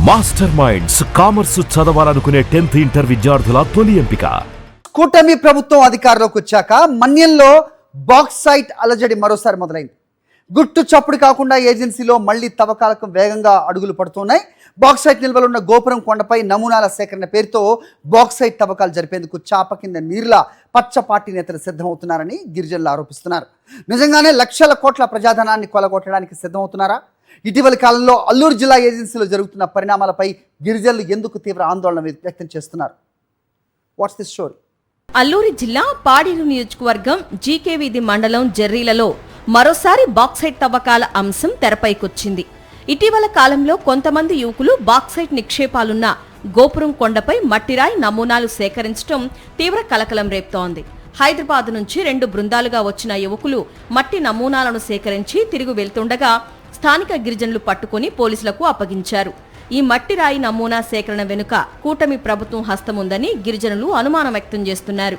Master minds commerce చదవాలనుకునే 10th inter విద్యార్థుల తొలి ఎంపిక. కూటమి ప్రభుత్వం అధికారంలోకి వచ్చాక మన్యంలో బాక్సైట్ అలజడి మరోసారి మొదలైంది. గుట్టు చప్పుడు కాకుండా ఏజెన్సీలో మళ్లీ తవ్వకాలకు వేగంగా అడుగులు పడుతున్నాయి. బాక్సైట్ నిల్వలున్న గోపురం కొండపై నమూనాల సేకరణ పేరుతో బాక్సైట్ తవ్వకాలు జరిపేందుకు చాప కింద నీర్ల పచ్చ పార్టీ నేతలు సిద్ధమవుతున్నారని గిరిజనులు ఆరోపిస్తున్నారు. నిజంగానే లక్షల కోట్ల ప్రజాధనాన్ని కొలగొట్టడానికి సిద్ధమవుతున్నారా? ఇటీవలి కాలంలో అల్లూరు జిల్లా ఏజెన్సీలో జరుగుతున్న పరిణామాలపై గిరిజనులు ఎందుకు తీవ్ర ఆందోళన వ్యక్తం చేస్తున్నారు? What's this story? అల్లూరి జిల్లా పాడేరు నియోజకవర్గం జీకే వీధి మండలం జెర్రీలలో మరోసారి బాక్సైట్ తవ్వకాల అంశం తెరపైకొచ్చింది. ఇటీవల కాలంలో కొంతమంది యువకులు బాక్సైట్ నిక్షేపాలున్న గోపురం కొండపై మట్టిరాయి నమూనాలు సేకరించడం తీవ్ర కలకలం రేపుతోంది. హైదరాబాద్ నుంచి 2 బృందాలుగా వచ్చిన యువకులు మట్టి నమూనాలను సేకరించి తిరిగి వెళ్తుండగా స్థానిక గిరిజనులు పట్టుకుని పోలీసులకు అప్పగించారు. ఈ మట్టిరాయి నమూనా సేకరణ వెనుక కూటమి ప్రభుత్వం హస్తముందని గిరిజనులు అనుమానం వ్యక్తం చేస్తున్నారు.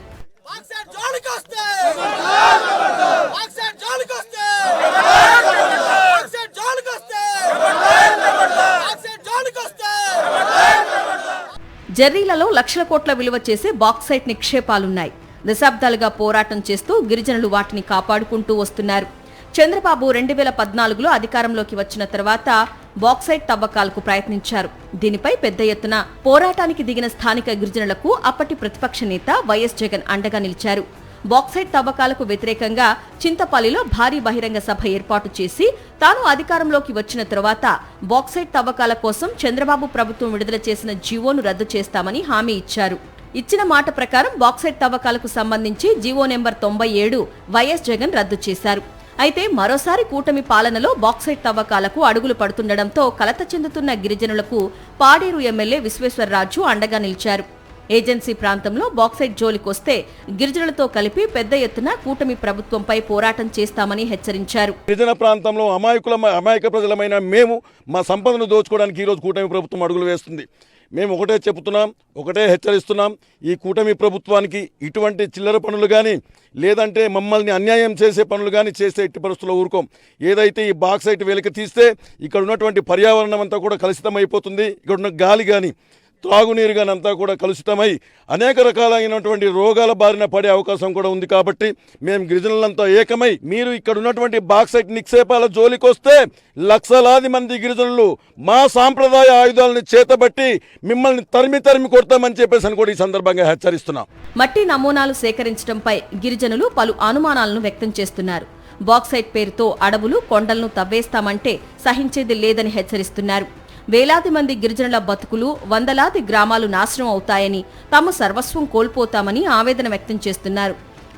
జెర్రీలలో లక్షల కోట్ల విలువ చేసే బాక్సైట్ నిక్షేపాలున్నాయి. దశాబ్దాలుగా పోరాటం చేస్తూ గిరిజనులు వాటిని కాపాడుకుంటూ వస్తున్నారు. చంద్రబాబు 2014లో అధికారంలోకి వచ్చిన తర్వాత బాక్సైట్ తవ్వకాలకు ప్రయత్నించారు. దీనిపై పెద్ద ఎత్తున పోరాటానికి దిగిన స్థానిక గిరిజనులకు అప్పటి ప్రతిపక్ష నేత వైఎస్ జగన్ అండగా నిలిచారు. బాక్సైట్ తవ్వకాలకు వ్యతిరేకంగా చింతపల్లిలో భారీ బహిరంగ సభ ఏర్పాటు చేసి తాను అధికారంలోకి వచ్చిన తర్వాత బాక్సైట్ తవ్వకాల కోసం చంద్రబాబు ప్రభుత్వం విడుదల చేసిన జీవోను రద్దు చేస్తామని హామీ ఇచ్చారు. ఇచ్చిన మాట ప్రకారం బాక్సైట్ తవ్వకాలకు సంబంధించి జీవో నెంబర్ 97 వైఎస్ జగన్ రద్దు చేశారు. అయితే మరోసారి కూటమి పాలనలో బాక్సైట్ తవ్వకాలకు అడుగులు పడుతుండటంతో కలత చెందుతున్న గిరిజనులకు పాడేరు ఎమ్మెల్యే విశ్వేశ్వరరాజు అండగా నిలిచారు. ఏజెన్సీ ప్రాంతంలో బాక్సైట్ జోలికొస్తే గిరిజనులతో కలిపి పెద్ద ఎత్తున కూటమి ప్రభుత్వంపై పోరాటం చేస్తామని హెచ్చరించారు. గిరిజన ప్రాంతంలో అమాయక ప్రజలమైన మేము మా సంపదను దోచుకోవడానికి ఈరోజు కూటమి ప్రభుత్వం అడుగులు వేస్తుంది. మేము ఒకటే చెబుతున్నాం, ఒకటే హెచ్చరిస్తున్నాం. ఈ కూటమి ప్రభుత్వానికి ఇటువంటి చిల్లర పనులు కానీ లేదంటే మమ్మల్ని అన్యాయం చేసే పనులు కానీ చేస్తే ఎట్టి పరిస్థితుల్లో ఊరుకోం. ఏదైతే ఈ బాక్సైట్ వెలికి తీస్తే ఇక్కడ ఉన్నటువంటి పర్యావరణం అంతా కూడా కలుషితం అయిపోతుంది. ఇక్కడ ఉన్న గాలి కానీ త్రాగునీరు కానీ అంతా కూడా కలుషితమై అనేక రకాలైనటువంటి రోగాల బారిన పడే అవకాశం కూడా ఉంది. కాబట్టి మేము గిరిజనులంతా ఏకమై మీరు ఇక్కడ ఉన్నటువంటి బాక్సైట్ నిక్షేపాల జోలికొస్తే లక్షలాది మంది గిరిజనులు మా సాంప్రదాయ ఆయుధాలను చేతబట్టి మిమ్మల్ని తరిమి కొడతామని చెప్పేసి కూడా ఈ సందర్భంగా హెచ్చరిస్తున్నాం. మట్టి నమూనాలు సేకరించడంపై గిరిజనులు పలు అనుమానాలను వ్యక్తం చేస్తున్నారు. బాక్సైట్ పేరుతో అడవులు కొండలను తవ్వేస్తామంటే సహించేది లేదని హెచ్చరిస్తున్నారు. వేలాది మంది గిరిజనుల బతుకులు, వందలాది గ్రామాలు నాశనం అవుతాయని, తాము సర్వస్వం కోల్పోతామని ఆవేదన వ్యక్తం చేస్తున్నారు.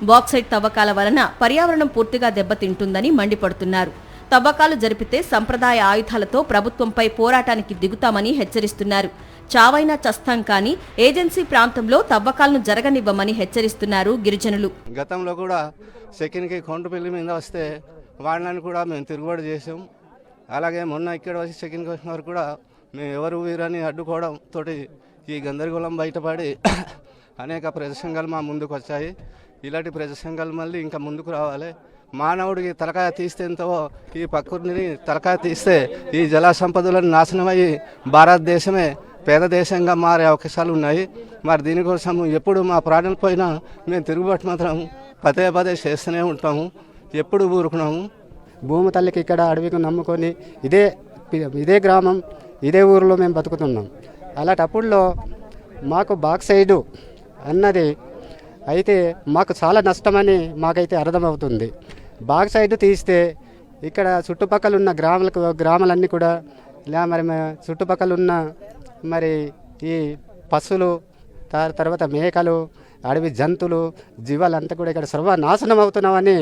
బాక్సైట్ తవ్వకాల వలన పర్యావరణం పూర్తిగా దెబ్బతింటుందని మండిపడుతున్నారు. తవ్వకాలు జరిపితే సంప్రదాయ ఆయుధాలతో ప్రభుత్వంపై పోరాటానికి దిగుతామని హెచ్చరిస్తున్నారు. చావైనా చస్తాం కానీ ఏజెన్సీ ప్రాంతంలో తవ్వకాలను జరగనివ్వమని హెచ్చరిస్తున్నారు గిరిజనులు. గతంలో కూడా సెకండ్కి కొండపల్లి మీద వస్తే వాళ్ళని కూడా మేము తిరుగుబాటు చేసాం. అలాగే మొన్న ఇక్కడ వచ్చి సెకండ్కి వచ్చిన వారు కూడా మేము ఎవరు వీరని అడ్డుకోవడంతో ఈ గందరగోళం బయటపడి అనేక ప్రజా సంఘాలు మా ముందుకు వచ్చాయి. ఇలాంటి ప్రజా సంఘాలు మళ్ళీ ఇంకా ముందుకు రావాలి. మానవుడికి తలకాయ తీస్తే ఎంతో ఈ ప్రకృతిని తలకాయ తీస్తే ఈ జల సంపదలను నాశనమయ్యి భారతదేశమే పేద దేశంగా మారే అవకాశాలు ఉన్నాయి. మరి దీనికోసం ఎప్పుడు మా ప్రాణాల పైన మేము తిరుగుబాటు మాత్రం పదే చేస్తూనే ఉంటాము. ఎప్పుడు ఊరుకున్నాము. భూమి తల్లికి ఇక్కడ అడవికి నమ్ముకొని ఇదే గ్రామం ఇదే ఊరిలో మేము బతుకుతున్నాం. అలాంటప్పుడులో మాకు బాక్సైడు అన్నది అయితే మాకు చాలా నష్టమని మాకైతే అర్థమవుతుంది. బాక్సైడ్ తీస్తే ఇక్కడ చుట్టుపక్కల ఉన్న గ్రామాలన్నీ కూడా మరి చుట్టుపక్కల ఉన్న మరి ఈ పశువులు తర్వాత మేకలు అడవి జంతువులు జీవాలంతా కూడా ఇక్కడ సర్వనాశనం అవుతున్నామని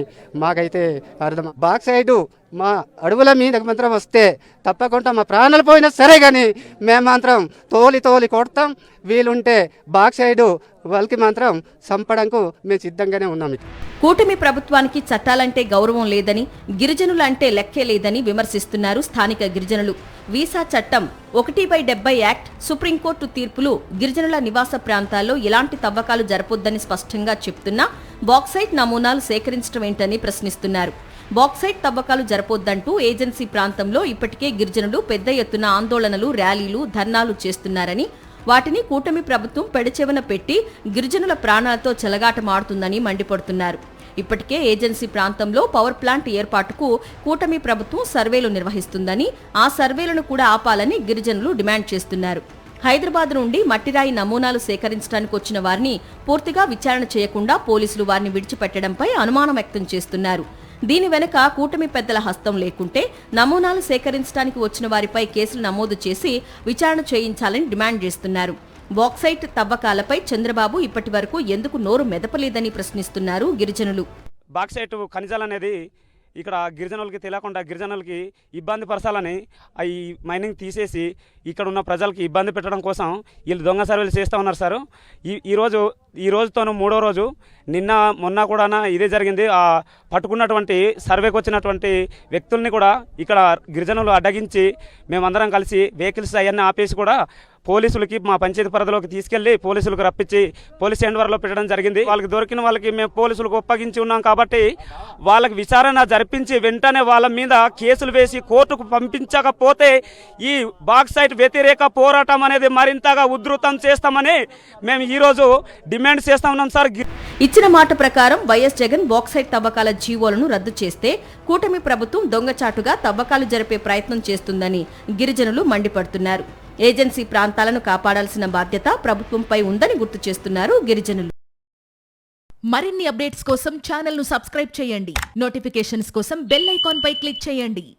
మాకైతే అర్థం. బాక్సైడు మా అడవుల మీద మాత్రం వస్తే తప్పకుండా మా ప్రాణాలు పోయినా సరే కానీ మేము మాత్రం తోలి కొడతాం. వీలుంటే బాక్సైడు వాళ్ళకి మాత్రం చంపడానికి మేము సిద్ధంగానే ఉన్నాం. కూటమి ప్రభుత్వానికి చట్టాలంటే గౌరవం లేదని, గిరిజనులంటే లెక్కే లేదని విమర్శిస్తున్నారు స్థానిక గిరిజనులు. వీసా చట్టం 1/70 యాక్ట్, సుప్రీంకోర్టు తీర్పులు గిరిజనుల నివాస ప్రాంతాల్లో ఎలాంటి తవ్వకాలు జరపొద్దని స్పష్టంగా చెప్తున్నా బాక్సైట్ నమూనాలు సేకరించడం ఏంటని ప్రశ్నిస్తున్నారు. బాక్సైట్ తవ్వకాలు జరపొద్దంటూ ఏజెన్సీ ప్రాంతంలో ఇప్పటికే గిరిజనులు పెద్ద ఎత్తున ఆందోళనలు, ర్యాలీలు, ధర్నాలు చేస్తున్నారని, వాటిని కూటమి ప్రభుత్వం పెడచెవన పెట్టి గిరిజనుల ప్రాణాలతో చెలగాటమాడుతుందని మండిపడుతున్నారు. ఇప్పటికే ఏజెన్సీ ప్రాంతంలో పవర్ ప్లాంట్ ఏర్పాటుకు కూటమి ప్రభుత్వం సర్వేలు నిర్వహిస్తుందని, ఆ సర్వేలను కూడా ఆపాలని గిరిజనులు డిమాండ్ చేస్తున్నారు. హైదరాబాద్ నుండి మట్టిరాయి నమూనాలు సేకరించడానికి వచ్చిన వారిని పూర్తిగా విచారణ చేయకుండా పోలీసులు వారిని విడిచిపెట్టడంపై అనుమానం వ్యక్తం చేస్తున్నారు. దీని వెనుక కూటమి పెద్దల హస్తం లేకుంటే నమూనాలు సేకరించడానికి వచ్చిన వారిపై కేసులు నమోదు చేసి విచారణ చేయించాలని డిమాండ్ చేస్తున్నారు. బాక్సైట్ తవ్వకాలపై చంద్రబాబు ఇప్పటి వరకు ఎందుకు నోరు మెదపలేదని ప్రశ్నిస్తున్నారు గిరిజనులు. బాక్సైట్ ఖనిజాలు అనేది ఇక్కడ గిరిజనులకి తెలియకుండా గిరిజనులకి ఇబ్బంది పరచాలని ఈ మైనింగ్ తీసేసి ఇక్కడ ఉన్న ప్రజలకి ఇబ్బంది పెట్టడం కోసం వీళ్ళు దొంగ సర్వేలు చేస్తూ ఉన్నారు సార్. ఈ రోజుతోనూ 3వ రోజు, నిన్న మొన్న కూడా ఇదే జరిగింది. ఆ పట్టుకున్నటువంటి సర్వేకి వచ్చినటువంటి వ్యక్తుల్ని కూడా ఇక్కడ గిరిజనులు అడ్డగించి మేమందరం కలిసి వెహికల్స్ అవన్నీ ఆపేసి కూడా పోలీసులకి మా పంచాయతీ పరిధిలోకి తీసుకెళ్లి పోలీసులకు రప్పించి పోలీస్ హ్యాండ్ఓవర్లో పెట్టడం జరిగింది. వాళ్ళకి దొరికిన వాళ్ళకి మేము పోలీసులకు ఒప్పగించి ఉన్నాం కాబట్టి వాళ్ళకి విచారణ జరిపించి వెంటనే వాళ్ళ మీద కేసులు వేసి కోర్టుకు పంపించకపోతే ఈ బాక్సైట్ వ్యతిరేక పోరాటం అనేది మరింతగా ఉధృతం చేస్తామని మేము ఈరోజు డిమాండ్ చేస్తా ఉన్నాం సార్. ఇచ్చిన మాట ప్రకారం వైఎస్ జగన్ బాక్సైట్ తవ్వకాల జీవోలను రద్దు చేస్తే కూటమి ప్రభుత్వం దొంగచాటుగా తవ్వకాలు జరిపే ప్రయత్నం చేస్తుందని గిరిజనులు మండిపడుతున్నారు. ఏజెన్సీ ప్రాంతాలను కాపాడాల్సిన బాధ్యత ప్రభుత్వంపై ఉందని గుర్తు చేస్తున్నారు గిరిజనులు. మరిన్ని అప్డేట్స్ కోసం ఛానల్ ను సబ్స్క్రైబ్ చేయండి. నోటిఫికేషన్స్ కోసం బెల్ ఐకాన్ పై క్లిక్ చేయండి.